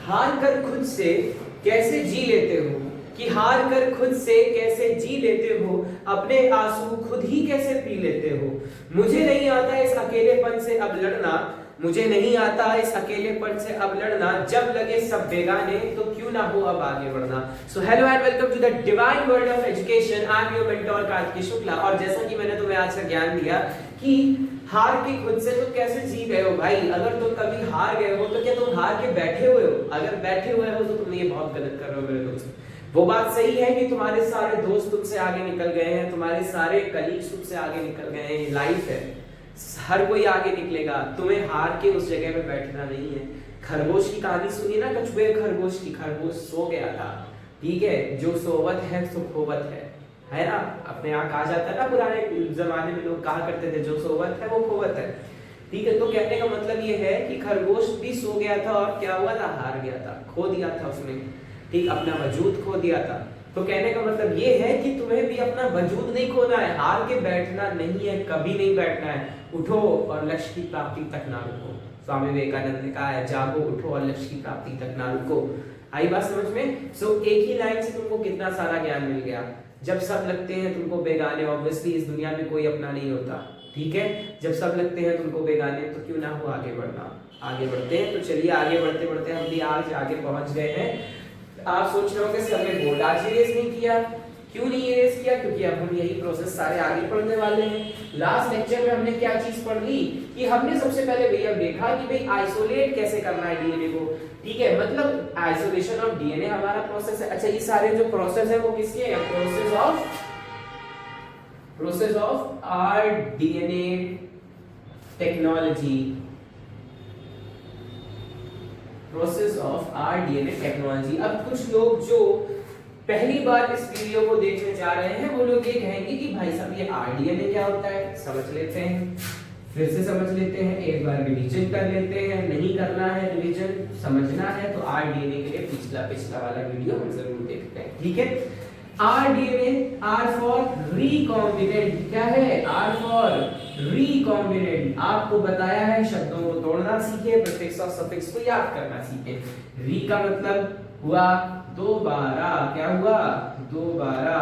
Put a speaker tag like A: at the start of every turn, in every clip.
A: हार कर खुद से कैसे जी लेते हो, कि हार कर खुद से कैसे जी लेते हो, अपने आंसू खुद ही कैसे पी लेते हो। मुझे नहीं आता इस अकेलेपन से अब लड़ना, मुझे नहीं आता इस अकेलेपन से अब लड़ना, जब लगे सब बेगाने तो क्यों ना हो अब आगे बढ़ना। So hello and welcome to the divine world of education. I am your mentor Kartik Shukla. और जैसा कि मैंने तुम्हें आज का ज्ञान दिया कि हार के खुद से तुम कैसे जी गए हो भाई। अगर तुम कभी हार गए हो तो क्या तुम हार के बैठे हुए हो? अगर बैठे हुए हो तो तुम ये बहुत गलत कर रहे हो मेरे दोस्त। वो बात सही है कि तुम्हारे सारे दोस्त तुमसे आगे निकल गए हैं, तुम्हारे सारे कलीग्स तुमसे आगे निकल गए हैं। लाइफ है, हर कोई आगे निकलेगा, तुम्हें हार के उस जगह पे बैठना नहीं है। खरगोश की कहानी सुनी ना, कछुए खरगोश की। खरगोश सो गया था, ठीक है, जो सोवत है सो खोवत है ना। अपने यहाँ कहा जाता है ना, पुराने जमाने में लोग कहा करते थे जो सोवत है वो खोवत है, ठीक है। तो कहने का मतलब ये है कि खरगोश भी सो गया था और क्या हुआ था, हार गया था, खो दिया था उसने, ठीक, अपना वजूद खो दिया था। तो कहने का मतलब ये है कि तुम्हें भी अपना वजूद नहीं खोना है, हार के बैठना नहीं है, कभी नहीं बैठना है। उठो और लक्ष्य की प्राप्ति तक ना रुको। स्वामी विवेकानंद ने कहा है, जागो उठो और लक्ष्य की प्राप्ति तक ना रुको। आई बात समझ में? सो एक ही लाइन से तुमको कितना सारा ज्ञान मिल गया। जब सब लगते हैं तुमको बेगाने, ऑब्वियसली इस दुनिया में कोई अपना नहीं होता, ठीक है। जब सब लगते हैं तुमको बेगाने तो क्यों ना हो आगे बढ़ना। आगे बढ़ते हैं, तो चलिए आगे बढ़ते बढ़ते हम भी आज आगे पहुंच गए हैं। आप सोच रहे होंगे सर ने बोर्ड आज इरेज नहीं किया, क्यों नहीं इरेज किया? क्योंकि अब हम यही प्रोसेस सारे आगे पढ़ने वाले हैं। लास्ट लेक्चर में हमने क्या चीज पढ़ ली कि हमने सबसे पहले भैया देखा कि भाई आइसोलेट कैसे करना है डीएनए को, ठीक है। मतलब आइसोलेशन ऑफ डीएनए हमारा प्रोसेस है। अच्छा, ये सारे जो प्रोसेस है वो किसके हैं? Process of R DNA technology, process of R DNA technology. अब कुछ लोग जो पहली बार इस वीडियो को देखने जा रहे हैं वो लोग ये कहेंगे कि भाई साहब ये आर डीएनए क्या होता है। समझ लेते हैं, फिर से समझ लेते हैं, एक बार रिवीजन कर लेते हैं। नहीं करना है रिवीजन, समझना है तो आर डीएनए के लिए पिछला वाला वीडियो हम जरूर देखते हैं, ठीक है। R DNA, R for recombinant, क्या है? R for recombinant. आपको बताया है शब्दों को तोड़ना सीखे, प्रीफिक्स और सफिक्स को याद करना सीखे। री का मतलब हुआ दोबारा, क्या हुआ? दोबारा,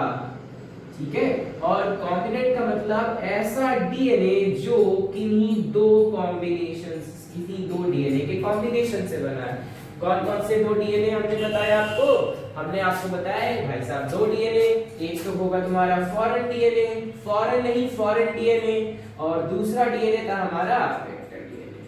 A: ठीक है। और कॉम्बिनेंट का मतलब ऐसा डीएनए जो किन्हीं दो कॉम्बिनेशंस, किसी दो डीएनए के कॉम्बिनेशन से बना है। कौन कौन से दो डीएनए हमने बताया आपको? हमने आपको बताया भाई साहब दो डीएनए, एक तो होगा तुम्हारा फॉरेन डीएनए, फॉरेन नहीं फॉरेन डीएनए, और दूसरा डीएनए था हमारा वेक्टर डीएनए।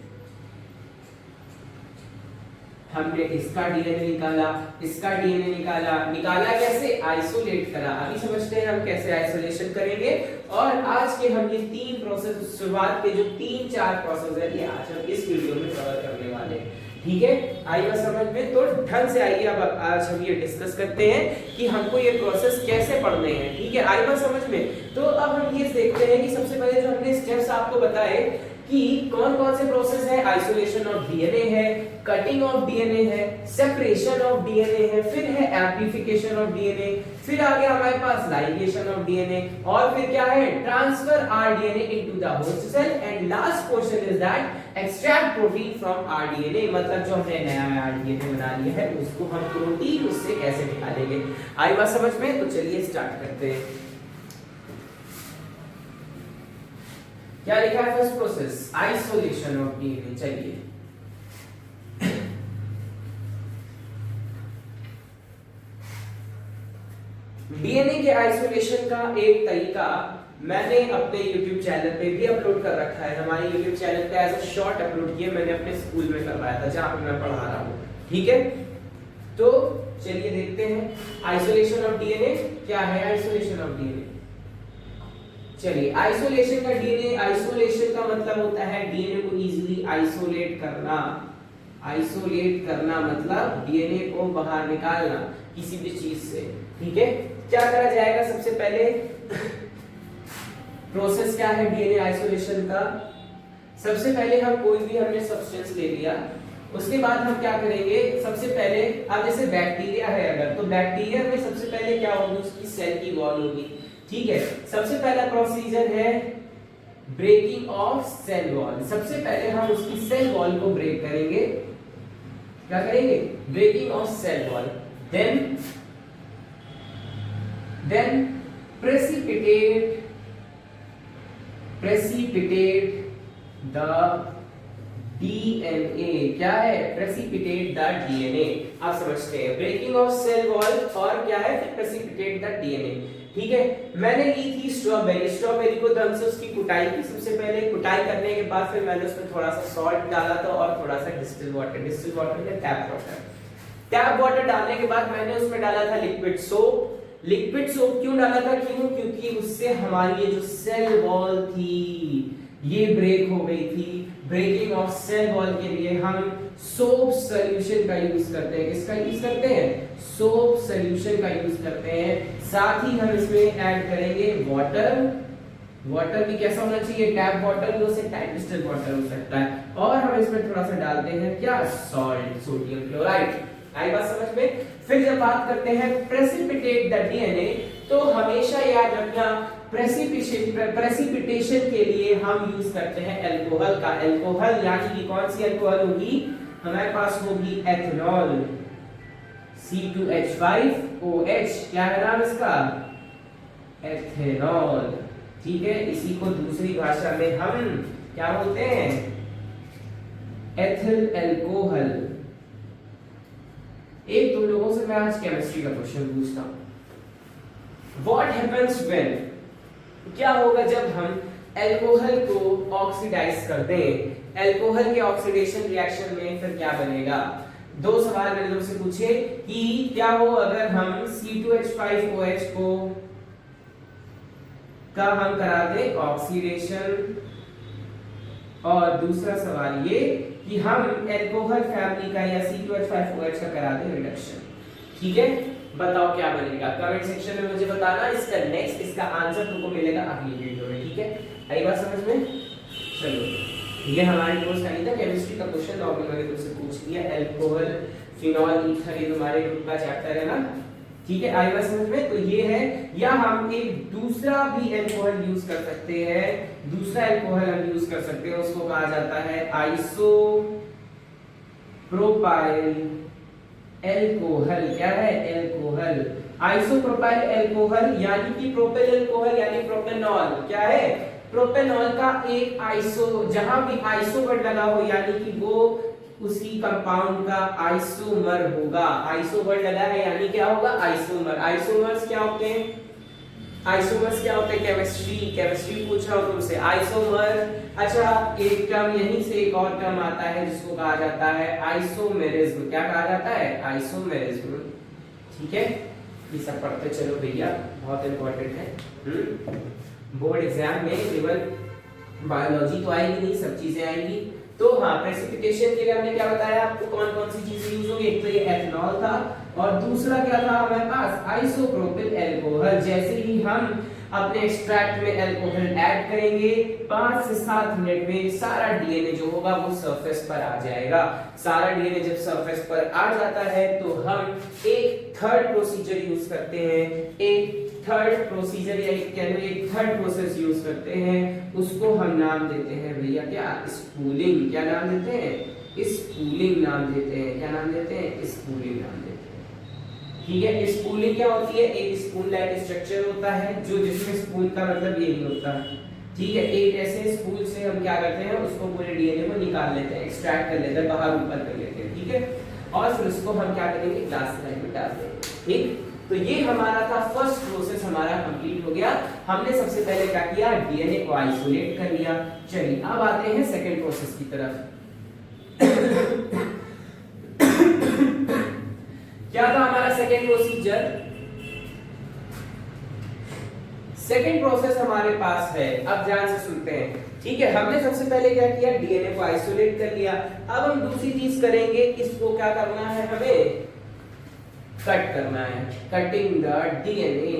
A: हमने इसका डीएनए निकाला, इसका डीएनए निकाला कैसे? आइसोलेट करा। अभी समझते हैं हम कैसे आइसोलेशन करेंगे। और आज के हम ये तीन प्रोसेस, शुरुआत के जो 3-4 प्रोसेस है, ये आज हम इस वीडियो में कवर करने वाले हैं, ठीक है। आइए समझ में, तो ढंग से आइए अब आज हम ये डिस्कस करते हैं कि हमको ये प्रोसेस कैसे पढ़ने हैं, ठीक है। आइए समझ में, तो अब हम ये देखते हैं कि सबसे पहले जो हमने स्टेप्स आपको बताए कि कौन कौन से प्रोसेस है। आइसोलेशन ऑफ डीएनए है, कटिंग ऑफ डीएनए है, सेपरेशन ऑफ डीएनए है, फिर है एम्प्लीफिकेशन ऑफ डीएनए, फिर आ गया हमारे पास लाइगेशन ऑफ डीएनए, और फिर क्या है? Transfer R DNA into the host cell, and last question is that extract protein from R DNA. मतलब जो हमने नया आर डीएनए बना लिया है उसको हम प्रोटीन उससे कैसे निकालेंगे। आई बात समझ में? तो चलिए स्टार्ट करते हैं। क्या लिखा है first process? Isolation of DNA. चलिए डीएनए के आइसोलेशन का एक तरीका मैंने अपने YouTube चैनल पे भी अपलोड कर रखा है। हमारे YouTube चैनल पे एज अ शॉर्ट अपलोड किया, मैंने अपने स्कूल में करवाया था जहां पे मैं पढ़ा रहा हूँ, ठीक है। तो चलिए देखते हैं आइसोलेशन ऑफ डीएनए क्या है। आइसोलेशन ऑफ डीएनए, चलिए आइसोलेशन का डीएनए, आइसोलेशन का मतलब होता है डीएनए को इजीली आइसोलेट करना। आइसोलेट करना मतलब डीएनए को बाहर निकालना किसी भी चीज से, ठीक है। क्या करा जाएगा? सबसे पहले प्रोसेस क्या है डीएनए आइसोलेशन का? सबसे पहले हम कोई भी हमने सब्सटेंस ले लिया, उसके बाद हम क्या करेंगे? सबसे पहले अब जैसे बैक्टीरिया है अगर, तो बैक्टीरिया में सबसे पहले क्या होगी? उसकी सेल की वॉल होगी, ठीक है। सबसे पहला प्रोसीजर है ब्रेकिंग ऑफ सेल वॉल। सबसे पहले हम उसकी सेल वॉल को ब्रेक करेंगे, क्या करेंगे, breaking of cell wall, then precipitate the DNA, क्या है, precipitate the DNA, आप समझते हैं, ब्रेकिंग ऑफ सेल वॉल और क्या है, फिर precipitate the DNA। ठीक है, मैंने ली थी स्ट्रॉबेरी को ढंग से उसकी कुटाई की, सबसे पहले कुटाई करने के बाद फिर मैंने उसमें थोड़ा सा सॉल्ट डाला था और थोड़ा सा डिस्टिल वाटर में टैप वाटर डालने के बाद मैंने उसमें डाला था लिक्विड सोप क्यों डाला था, क्योंकि उससे हमारी ये जो सेल वॉल थी ये ब्रेक हो गई थी। ब्रेकिंग ऑफ सेल वॉल के लिए हम सोप सॉल्यूशन का यूज करते हैं, किसका यूज करते हैं, सोप सॉल्यूशन का यूज करते हैं। साथ ही हम इसमें ऐड करेंगे वाटर भी कैसा होना चाहिए, टैप वाटर भी हो सकता है, डिस्टिल वाटर हो सकता है, और हम इसमें थोड़ा सा डालते हैं क्या, सॉल्ट, सोडियम क्लोराइड। आई बात समझ में। फिर जब बात करते हैं प्रेसिपिटेट द डीएनए, तो हमेशा याद रखना प्रेसिपिटेशन के लिए हम यूज करते हैं अल्कोहल का। अल्कोहल यानी कि कौन सी अल्कोहल होगी, हमारे पास होगी एथेनॉल, C2H5OH, क्या है नाम इसका, एथेनॉल। ठीक है, इसी को दूसरी भाषा में हम क्या बोलते हैं, एथिल अल्कोहल। एक तुम लोगों से मैं आज केमिस्ट्री का क्वेश्चन पूछता हूं, What happens when, क्या होगा जब हम अल्कोहल को ऑक्सीडाइज कर दें, अल्कोहल के ऑक्सीडेशन रिएक्शन में फिर क्या बनेगा। दो सवाल मैंने तुमसे पूछे कि क्या हो अगर हम C2H5OH को का हम करा दें ऑक्सीडेशन, और दूसरा सवाल ये कि हम अल्कोहल फैमिली का या C2H5OH का करा दें रिडक्शन। ठीक है, बताओ क्या बनेगा, कमेंट सेक्शन में मुझे बताना। इसका आंसर तुमको मिलेगा अगली वीडियो में। ठीक है, आई बात समझ में। चलो, ये हमारे कोर्स का नहीं था, केमिस्ट्री का क्वेश्चन नॉर्मल मैंने तुमसे पूछ लिया, अल्कोहल, फिनॉल, ईथर, ये तुम्हारे ग्रुप का चैप्टर है ना। ठीक है, आई बात समझ में। तो ये है, या हम एक दूसरा भी अल्कोहल यूज कर सकते हैं, दूसरा अल्कोहल हम यूज कर सकते हैं, उसको कहा जाता है आइसोप्रोपाइल अल्कोहल। क्या है, अल्कोहल, आइसोप्रोपाइल अल्कोहल, यानी कि प्रोपेल अल्कोहल यानी प्रोपेनॉल। क्या है, प्रोपेनॉल का एक आइसो, जहां भी आइसो वर्ड लगा हो यानी कि वो उसी कंपाउंड का आइसोमर होगा। आइसो वर्ड लगा है यानी क्या होगा, आइसोमर। आइसोमर्स क्या होते हैं, आइसोमर्स क्या होते हैं, केमिस्ट्री पूछ रहा हूं तुमसे, आइसोमर। अच्छा, एक टर्म यहीं से एक और टर्म आता है जिसको कहा जाता है आइसोमेरिज्म। क्या कहा जाता है, आइसोमेरिज्म। ठीक है, ये सब पढ़ते चलो भैया, बहुत इंपॉर्टेंट है। बोर्ड एग्जाम में केवल बायोलॉजी तो आएगी नहीं, सब चीजें आएंगी। तो हाँ, प्रेसिपिटेशन के लिए हमने क्या बताया आपको, कौन कौन सी चीजें यूज होंगी, एक तो ये एथेनॉल था और दूसरा क्या था हमारे पास, आइसोप्रोपिल अल्कोहल। जैसे ही हम अपने एक्सट्रैक्ट में अल्कोहल ऐड करेंगे 5 से 7 मिनट में सारा डीएनए जो होगा वो सरफेस पर आ जाएगा। सारा डीएनए जब सरफेस पर आ जाता है तो हम एक थर्ड प्रोसीजर यूज करते हैं, एक थर्ड प्रोसीजर या एक थर्ड प्रोसेस यूज करते हैं, उसको हम नाम देते हैं भैया क्या, स्पूलिंग। क्या नाम देते हैं, स्पूलिंग नाम देते हैं। क्या नाम देते हैं, स्पूलिंग नाम देते हैं। ठीक है, स्पूलिंग क्या होती है, एक स्पून लाइक स्ट्रक्चर होता है जो, जिसमें स्पून का मतलब ये नहीं होता है। ठीक है, एक ऐसे स्पूल से हम क्या करते हैं, उसको पूरे डीएनए को निकाल लेते हैं, एक्सट्रैक्ट कर लेते हैं, बाहर ऊपर कर लेते हैं। ठीक है, और फिर उसको हम क्या करेंगे, ग्लास स्लाइड में डाल देंगे। ठीक, तो ये हमारा था फर्स्ट प्रोसेस, हमारा कंप्लीट हो गया। हमने सबसे पहले क्या किया, डीएनए को आइसोलेट कर लिया। चलिए अब आते हैं सेकंड प्रोसेस की तरफ। क्या था हमारा सेकंड प्रोसीजर, सेकंड प्रोसेस हमारे पास है, अब ध्यान से सुनते हैं। ठीक है, हमने सबसे पहले क्या किया, डीएनए को आइसोलेट कर लिया। अब हम दूसरी चीज करेंगे, इसको क्या करना है, हमें कट करना है, cutting the DNA,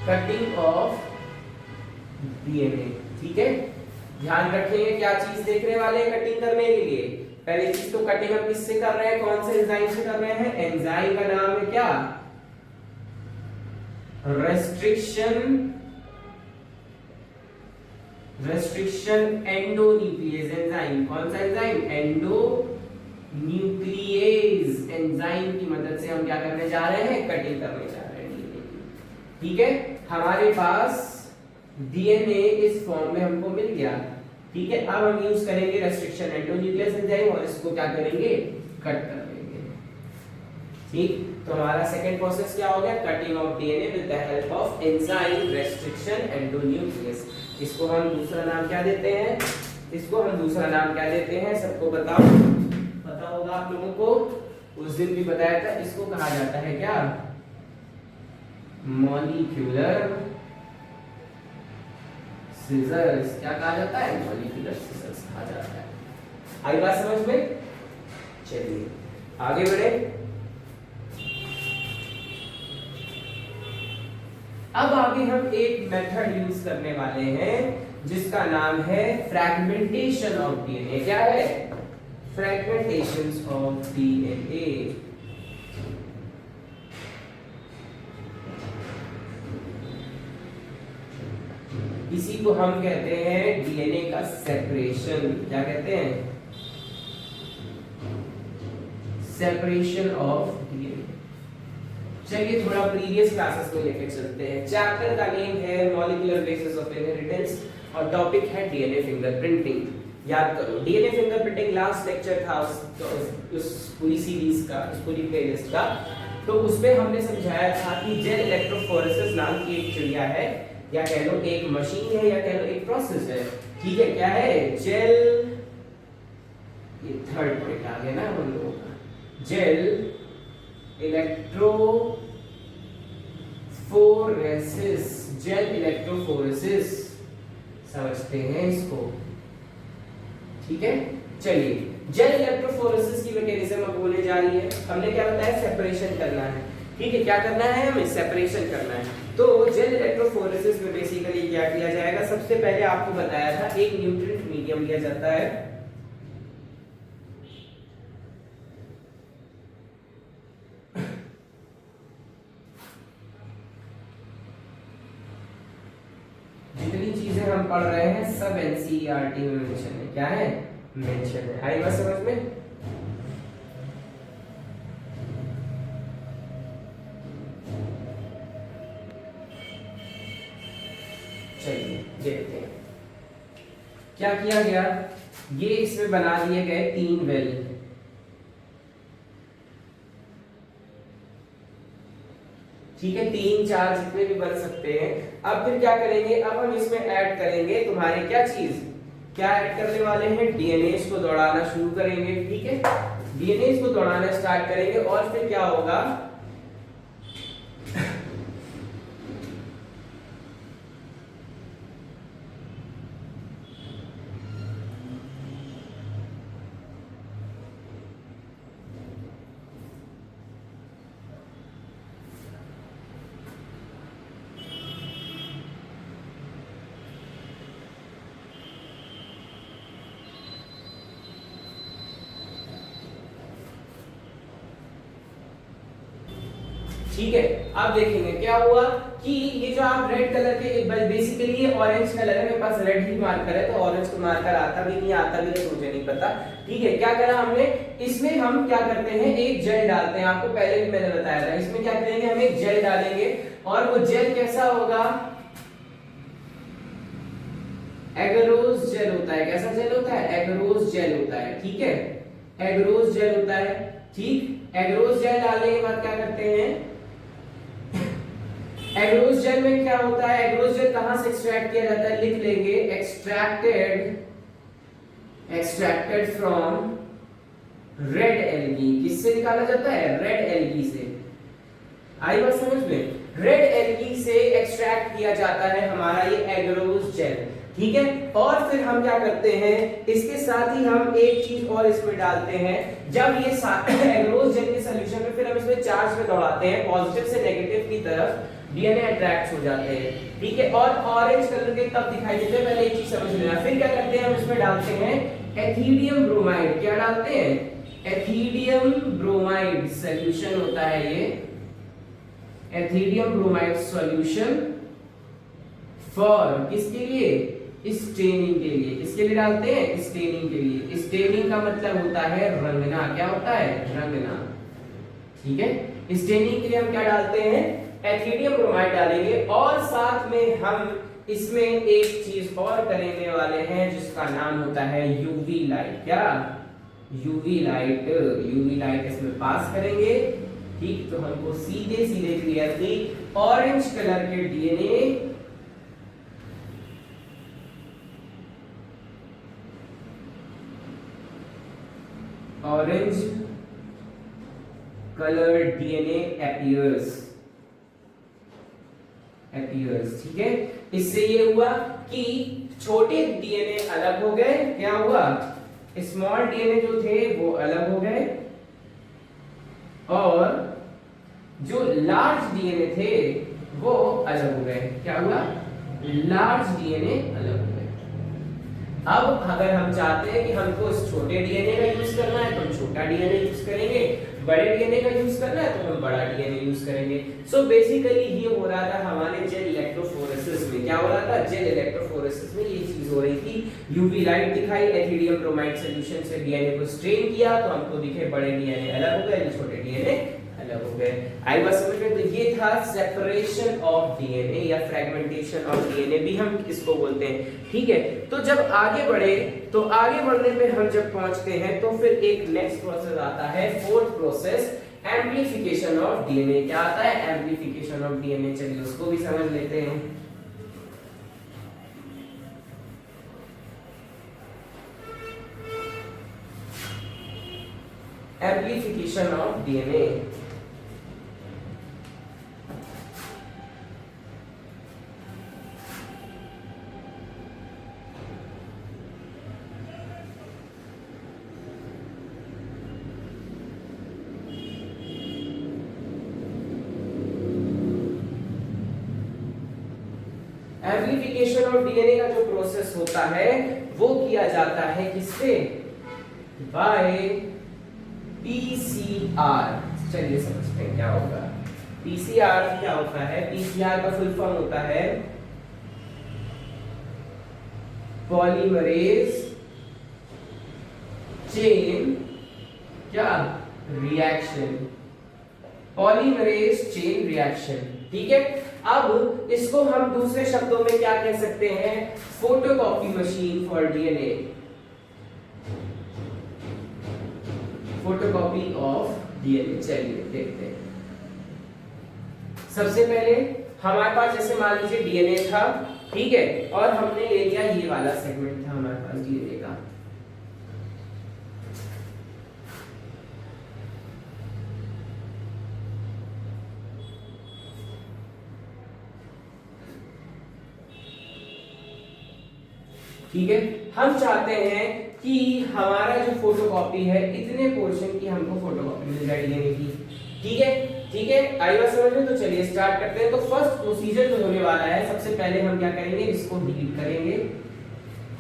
A: cutting of DNA. ठीक है, ध्यान रखेंगे क्या चीज देखने वाले हैं कटिंग करने के लिए। पहली चीज तो कटिंग हम किससे कर रहे हैं, कौन से एंजाइम से कर रहे हैं, एंजाइम का नाम है क्या, रेस्ट्रिक्शन एंडोन्यूक्लियस एंजाइम, कौन सा एंजाइम? एंडोन्यूक्लियेज एंजाइम की मदद से हम क्या करने जा रहे हैं? कटिंग करने जा रहे हैं डीएनए की। ठीक है, हमारे पास डीएनए इस फॉर्म में हमको मिल गया। ठीक है, अब हम यूज करेंगे रेस्ट्रिक्शन एंडोन्यूक्लियस एंजाइम और इसको क्या करेंगे? कट कर देंगे। ठीक, तो हमारा सेकंड प्रोसेस क्या हो गया? Cutting of DNA with the help of enzyme restriction endonuclease. इसको हम दूसरा नाम क्या देते हैं? इसको हम दूसरा नाम क्या देते हैं? सबको बताओ, पता होगा आप लोगों को, उस दिन भी बताया था। इसको कहा जाता है क्या? Molecular scissors. क्या कहा जाता है? मॉलिक्यूलर सीजर्स कहा जाता है। आई बात समझ में? चलिए आगे बढ़े। अब आगे हम एक मेथड यूज करने वाले हैं जिसका नाम है फ्रैगमेंटेशन ऑफ डीएनए। क्या है? Fragmentation of DNA. इसी को हम कहते हैं डीएनए का सेपरेशन। क्या कहते हैं? Separation of DNA. चलिए थोड़ा प्रीवियस क्लासेस में लेकर चलते हैं। चैप्टर का नेम है मॉलिक्यूलर बेसिस ऑफ इनहेरिटेंस और टॉपिक है डीएनए फिंगरप्रिंटिंग। याद करो, डीएनए फिंगरप्रिंटिंग लास्ट लेक्चर था उस पूरी सीरीज का, उस पूरी प्लेलिस्ट का। तो उसमें हमने समझाया था कि जेल इलेक्ट्रोफोरेसिस नाम की एक चिड़िया है, या कह लो एक मशीन है, या कह लो एक प्रोसेस है। ठीक है, क्या है? जेल, ये थर्ड पॉइंट आ गया ना हम लोगों का। जेल इलेक्ट्रोफोरेसिस, जेल इलेक्ट्रोफोरेसिस समझते हैं इसको। ठीक है, चलिए जेल इलेक्ट्रोफोरेसिस की मैकेनिज्म अब बोलने जा रही है। हमने क्या बताया? सेपरेशन करना है। ठीक है, क्या करना है? हमें सेपरेशन करना है। तो जेल इलेक्ट्रोफोरेसिस में बेसिकली क्या किया जाएगा? सबसे पहले आपको बताया था एक न्यूट्रिएंट मीडियम लिया जाता है। जितनी चीजें हम पढ़ रहे हैं सब एनसीईआरटी में मेंशन है। क्या है? मेंशन है। आई बात समझ में? चलिए देखते हैं क्या किया गया। ये इसमें बना दिए गए 3 वेल। ठीक है, 3 4 जितने भी बन सकते हैं। अब फिर क्या करेंगे? अब हम इसमें ऐड करेंगे तुम्हारे क्या चीज? क्या ऐड करने वाले हैं? डीएनए को दौड़ाना शुरू करेंगे। ठीक है, डीएनए को दौड़ाना स्टार्ट करेंगे और फिर क्या होगा? ठीक है, अब देखेंगे क्या हुआ कि ये जो आप रेड कलर के, बेसिकली ये ऑरेंज कलर है, मेरे पास रेड ही मार्कर है, तो ऑरेंज को मार्कर आता भी नहीं, आता भी नहीं, मुझे नहीं पता। ठीक है, क्या करा हमने? इसमें हम क्या करते हैं? एक जेल डालते हैं। आपको पहले भी मैंने बताया था। इसमें क्या करेंगे? हम एक जेल डालेंगे और वो जेल कैसा होगा? एगरोस जेल होता है। कैसा जेल होता है? एगरोस जेल होता है। ठीक है, एगरोस जेल होता है। ठीक, एगरोस जेल डालने के बाद क्या करते हैं? एग्रोस जेल में क्या होता है? एग्रोस जेल कहां से एक्सट्रैक्ट किया जाता है? लिख लेंगे, एक्सट्रैक्टेड फ्रॉम रेड एल्गी। किससे निकाला जाता है? रेड एल्गी से। आई बात समझ में? रेड एल्गी से एक्सट्रैक्ट किया जाता है हमारा ये एग्रोस जेल। ठीक है, और फिर हम क्या करते हैं? इसके साथ ही हम एक चीज और इसमें डालते हैं। जब ये एग्रोस जेल के सॉल्यूशन में फिर हम इसमें चार्ज में दौड़ाते हैं, पॉजिटिव से नेगेटिव की तरफ डीएनए अट्रैक्ट हो जाते हैं। ठीक है, और ऑरेंज कलर के तब दिखाई देते हैं, पहले एक चीज समझ लेना। फिर क्या करते हैं? हम इसमें डालते हैं एथिडियम ब्रोमाइड। क्या डालते हैं? एथिडियम ब्रोमाइड सॉल्यूशन होता है ये, एथिडियम ब्रोमाइड सॉल्यूशन फॉर किसके लिए? स्टेनिंग के लिए। किसके लिए डालते हैं? स्टेनिंग के लिए। स्टेनिंग का मतलब होता है रंगना। क्या होता है? रंगना। ठीक है, स्टेनिंग के लिए हम क्या डालते हैं? एथिडियम ब्रोमाइड डालेंगे, और साथ में हम इसमें एक चीज और करने वाले हैं जिसका नाम होता है यूवी लाइट। क्या? UV light. यूवी लाइट इसमें पास करेंगे। ठीक, तो हमको सीधे सीधे क्लियरली ऑरेंज कलर के DNA orange colour DNA appears. ठीक है, इससे ये हुआ कि छोटे डीएनए अलग हो गए। क्या हुआ? स्मॉल डीएनए जो थे वो अलग हो गए, और जो लार्ज डीएनए थे वो अलग हो गए। क्या हुआ? लार्ज डीएनए अलग हो गए। अब अगर हम चाहते हैं कि हमको इस छोटे डीएनए का यूज करना है तो हम छोटा डीएनए यूज करेंगे, बड़े डीएनए का यूज करना है तो हम बड़ा डीएनए यूज करेंगे। सो बेसिकली ये हो रहा था हमारे जेल इलेक्ट्रोफोरेसिस में। क्या हो रहा था? जेल इलेक्ट्रोफोरेसिस में ये चीज हो रही थी। यूवी लाइट दिखाई, एथिडियम ब्रोमाइड सॉल्यूशन से डीएनए को स्ट्रेन किया तो हमको दिखे बड़े डीएनए अलग हो गए, छोटे डीएनए अलग हो गए। आई बात समझ में? तो ये था सेपरेशन ऑफ डीएनए या फ्रेगमेंटेशन ऑफ डीएनए भी हम इसको बोलते हैं। ठीक है, तो जब आगे बढ़े, तो आगे बढ़ने पे हम जब पहुंचते हैं तो फिर एक नेक्स्ट प्रोसेस आता है, fourth process, amplification of DNA. क्या आता है? Amplification of DNA. चलिए उसको भी समझ लेते हैं। Amplification of DNA. Amplification of DNA का जो प्रोसेस होता है वो किया जाता है किससे? By PCR. चलिए समझते हैं क्या होगा। पीसीआर क्या होता है? पीसीआर का फुल फॉर्म होता है पॉलीमरेज चेन क्या रिएक्शन। Polymerase chain reaction. ठीक है, अब इसको हम दूसरे शब्दों में क्या कह सकते हैं? Photocopy machine for DNA. Photocopy of DNA. चलिए देखते हैं। सबसे पहले हमारे पास जैसे मान लीजिए डीएनए था, ठीक है, और हमने ले लिया ये वाला सेगमेंट था हमारे पास डीएनए का। ठीक है, हम चाहते हैं कि हमारा जो फोटोकॉपी है इतने पोर्शन की हमको फोटोकॉपी मिल जाए डीएनए की। ठीक है, ठीक है, आई बात समझ में? तो चलिए स्टार्ट करते हैं। तो फर्स्ट प्रोसीजर जो होने वाला है, सबसे पहले हम क्या करेंगे? इसको हीट करेंगे।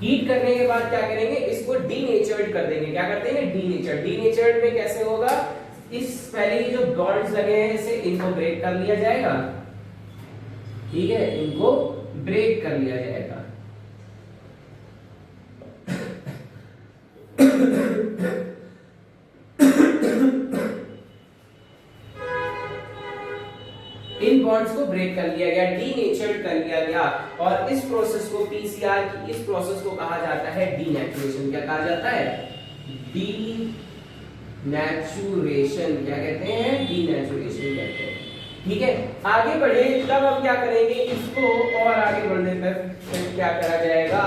A: हीट करने के बाद क्या करेंगे? इसको डीनेचर्ड कर देंगे। क्या कर देंगे? डीनेचर्ड। डीनेचर्ड में कैसे होगा? इस पहले ये जो बॉन्ड्स लगे हैं इसे इनको ब्रेक कर लिया जाएगा। ठीक है, इनको ब्रेक कर लिया जाएगा। इन बॉन्ड्स को ब्रेक कर लिया गया, डीनेचर्ड कर लिया गया, और इस प्रोसेस को पीसीआर की इस प्रोसेस को कहा जाता है डीनेचुरेशन। क्या कहा जाता है? डीनेचुरेशन। क्या कहते हैं? डीनेचुरेशन कहते हैं। ठीक है, आगे बढ़े तब हम क्या करेंगे? इसको और आगे बढ़ने पर क्या करा जाएगा?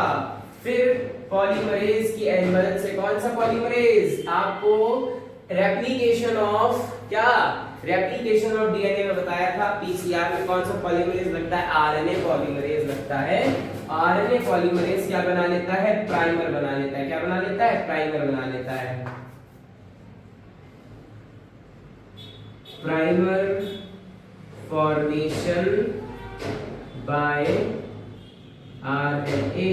A: फिर पॉलीमरेज की मदद से, कौन सा पॉलीमरेज? आपको रेप्लिकेशन ऑफ क्या? रेप्लिकेशन ऑफ डीएनए में बताया था। पीसीआर में कौन सा पॉलीमरेज लगता है? आरएनए पॉलीमरेज लगता है। आरएनए पॉलीमरेज क्या बना लेता है? प्राइमर बना लेता है। क्या बना लेता है? प्राइमर बना लेता है। Primer formation by RNA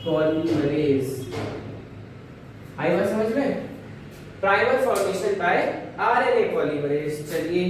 A: polymerase. आई बात समझ में? Primer formation by RNA polymerase. चलिए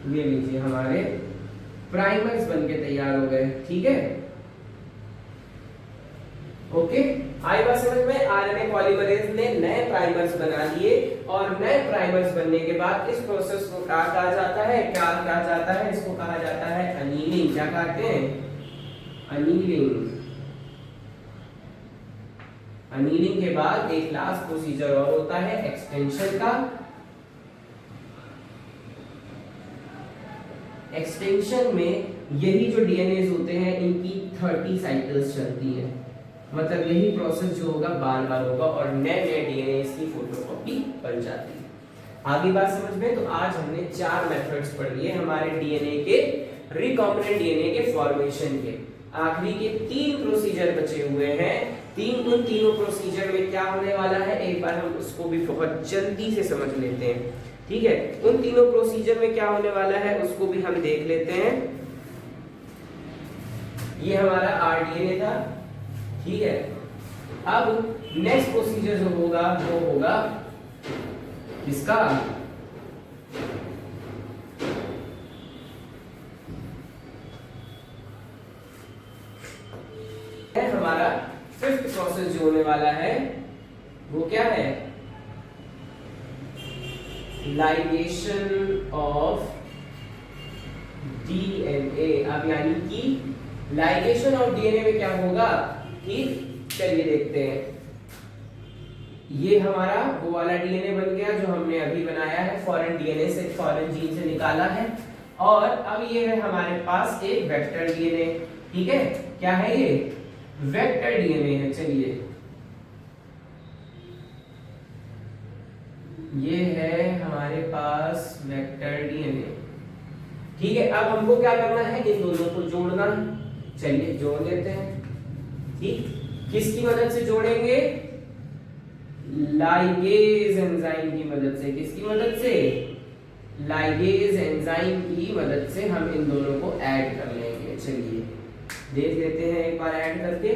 A: ये लीजिए हमारे प्राइमर्स बनके तैयार हो गए। ठीक है, ओके, आई बात समझ में। आरएनए पॉलीमरेज ने नए प्राइमर्स बना लिए और नए प्राइमर्स बनने के बाद इस प्रोसेस को क्या कहा जाता है, क्या कहा जाता है, इसको कहा जाता है अनीलिंग। क्या कहते हैं? अनीलिंग। अनीलिंग के बाद एक लास्ट प्रोसीजर और होता है एक्सटेंशन का। एक्सटेंशन में यही जो डीएनए होते हैं इनकी 30 साइकिल्स चलती हैं, मतलब यही प्रोसेस जो होगा बार बार होगा और नए नए डीएनए की फोटोकॉपी बन जाती है। आगे बात समझ में। तो आज हमने 4 मेथड्स पढ़ लिए हमारे डीएनए के, रिकॉम्बिनेंट डीएनए के फॉर्मेशन के। आखिरी के 3 प्रोसीजर बचे हुए हैं। उन तीनों प्रोसीजर में क्या होने वाला है एक बार हम उसको भी बहुत जल्दी से समझ लेते हैं। ठीक है, उन तीनों प्रोसीजर में क्या होने वाला है उसको भी हम देख लेते हैं। ये हमारा आरडीएनए था। ठीक है, अब नेक्स्ट प्रोसीजर जो होगा वो होगा किसका? हमारा 5th प्रोसेस जो होने वाला है वो क्या है? Ligation of DNA. अब यानी कि लाइगेशन ऑफ डीएनए में क्या होगा कि चलिए देखते हैं। ये हमारा वो वाला डीएनए बन गया जो हमने अभी बनाया है, फॉरेन डीएनए से, फॉरेन जीन से निकाला है। और अब ये है हमारे पास एक वेक्टर डीएनए। ठीक है, क्या है ये? वेक्टर डीएनए है। चलिए, ये है हमारे पास वेक्टर डीएनए। ठीक है, अब हमको क्या करना है? इन दोनों को जोड़ना। चलिए जोड़ देते हैं। ठीक, किसकी मदद से जोड़ेंगे? लाइगेज एंजाइम की मदद से। किसकी मदद से? लाइगेज एंजाइम की मदद से हम इन दोनों को ऐड कर लेंगे। चलिए देख लेते हैं एक बार ऐड करके।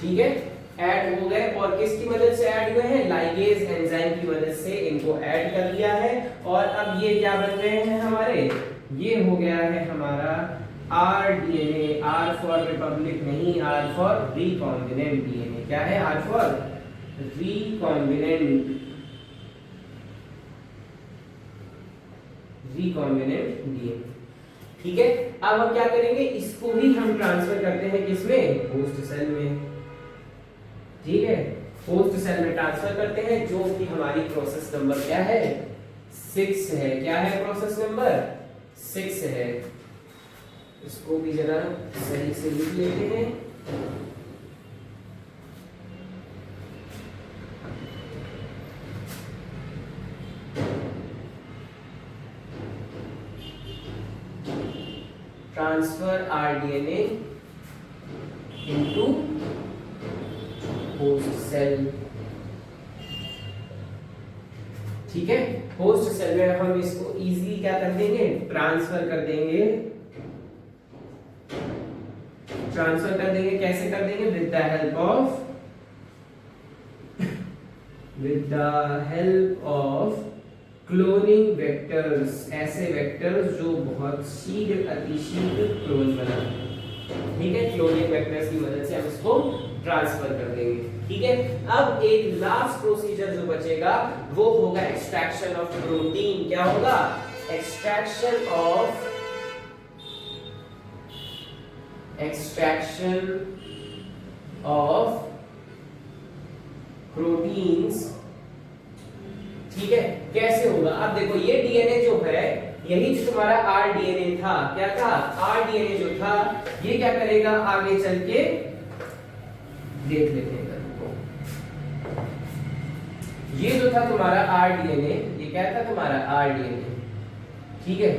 A: ठीक है, ऐड हो गए और किसकी मदद से ऐड हुए हैं? लाइगेज एंजाइम की मदद से इनको ऐड कर लिया है। और अब ये क्या बन गए हैं हमारे? ये हो गया है हमारा आरडीएनए। आर फॉर रिपब्लिक नहीं, आर फॉर रिकॉम्बिनेंट डीएनए। क्या है? R for recombinant DNA. ठीक है, अब हम क्या करेंगे? इसको भी हम ट्रांसफर करते हैं किसमें? होस्ट सेल में। ठीक है, होस्ट सेल में ट्रांसफर करते हैं जो कि हमारी प्रोसेस नंबर क्या है? 6 है। क्या है? प्रोसेस नंबर 6 है। इसको भी जरा सही से लिख लेते हैं। Transfer rDNA into host cell. ठीक है, होस्ट सेल में हम इसको इजीली क्या कर देंगे? ट्रांसफर कर देंगे। ट्रांसफर कर देंगे, कैसे कर देंगे? With the help of cloning vectors. ऐसे वेक्टर्स जो बहुत शीघ्र, अतिशीघ्र क्लोन बनाते हैं। ठीक है, क्लोनिंग वेक्टर्स की मदद से हम इसको ट्रांसफर कर देंगे। ठीक है, अब एक लास्ट प्रोसीजर जो बचेगा वो होगा एक्सट्रैक्शन ऑफ प्रोटीन। क्या होगा? Extraction of proteins. ठीक है, कैसे होगा? अब देखो, ये डीएनए जो है यही जो तुम्हारा आरडीएनए था। क्या था? आरडीएनए जो था ये क्या करेगा? आगे चल के देख लेते हैं। ये जो था तुम्हारा आरडीएनए, ये क्या था तुम्हारा? आरडीएनए। ठीक है,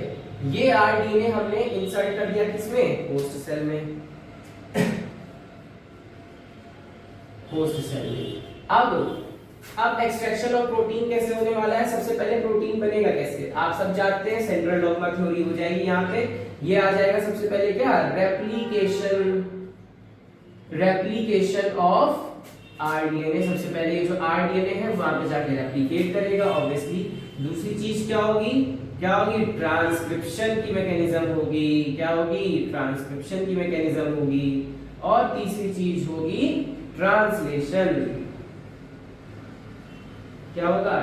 A: ये आरडीएनए हमने इंसर्ट कर दिया किसमें? होस्ट सेल में। होस्ट सेल में। अब अब एक्सट्रैक्शन ऑफ प्रोटीन कैसे होने वाला है, सबसे पहले प्रोटीन बनेगा कैसे, आप सब जानते हैं, सेंट्रल डॉग्मा थ्योरी हो जाएगी यहाँ पे, ये आ जाएगा सबसे पहले क्या, रेप्लिकेशन ऑफ आरडीएनए, सबसे पहले ये जो आरडीएनए है वहां पे जाके रेप्लिकेट करेगा ऑब्वियसली। दूसरी चीज क्या होगी, ट्रांसक्रिप्शन की मैकेनिज्म होगी, क्या होगी, ट्रांसक्रिप्शन की मैकेनिज्म होगी। और तीसरी चीज होगी ट्रांसलेशन, क्या होगा,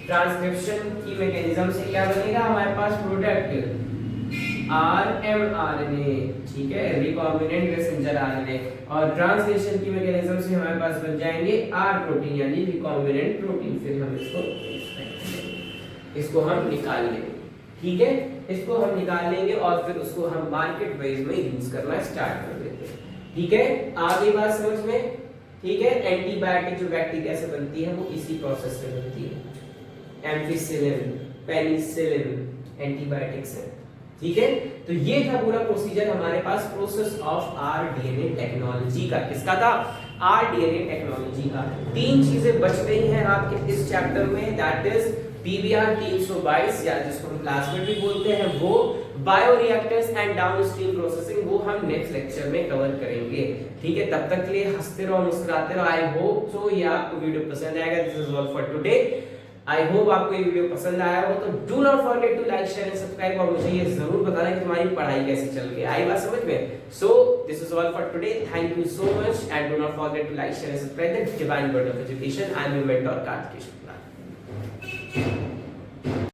A: ट्रांसक्रिप्शन की मैकेनिज्म से क्या बनेगा हमारे पास प्रोडक्ट आरएमआरएनए, ठीक है, रिकॉम्बिनेंट मैसेंजर आरएनए। और ट्रांसलेशन की मैकेनिज्म से हमारे पास बन जाएंगे आर प्रोटीन यानी रिकॉम्बिनेंट प्रोटीन। फिर हम इसको हम निकाल लेंगे, ठीक है, इसको हम निकाल लेंगे और फिर उसको हम मार्केट वाइज में यूज करना स्टार्ट कर देते हैं, ठीक है, आगे बात समझ में, ठीक है। एंटीबायोटिक जो बैक्टीरिया से बनती है वो इसी प्रोसेस से बनती है, एम्फिसिलिन, पेनिसिलिन एंटीबायोटिक्स है, ठीक है। तो ये था पूरा प्रोसीजर हमारे पास प्रोसेस ऑफ आरडीएनए टेक्नोलॉजी का, किसका था, आरडीएनए टेक्नोलॉजी का। तीन चीजें बच गई हैं आपके इस चैप्टर में, दैट इज पीबीआर 322 या जिसको हम प्लाज्मिड भी बोलते हैं वो, बायोरिएक्टर्स एंड डाउनस्ट्रीम प्रोसेसिंग, वो हम नेक्स्ट लेक्चर में कवर करेंगे, ठीक है। तब तक के लिए हंसते रहो, मुस्कुराते रहो। आई होप सो ये आपको वीडियो पसंद आएगा। This is all for today. I hope आपको ये वीडियो पसंद आया हो, तो do not forget to like, share and subscribe, और मुझे ये जरूर बताना कि तुम्हारी पढ़ाई कैसे चल रही है, आई बात समझ में। So this is all for today, thank you so much and do not forget to like, share and subscribe the divine word of education. I am your mentor Kartikeya Shukla.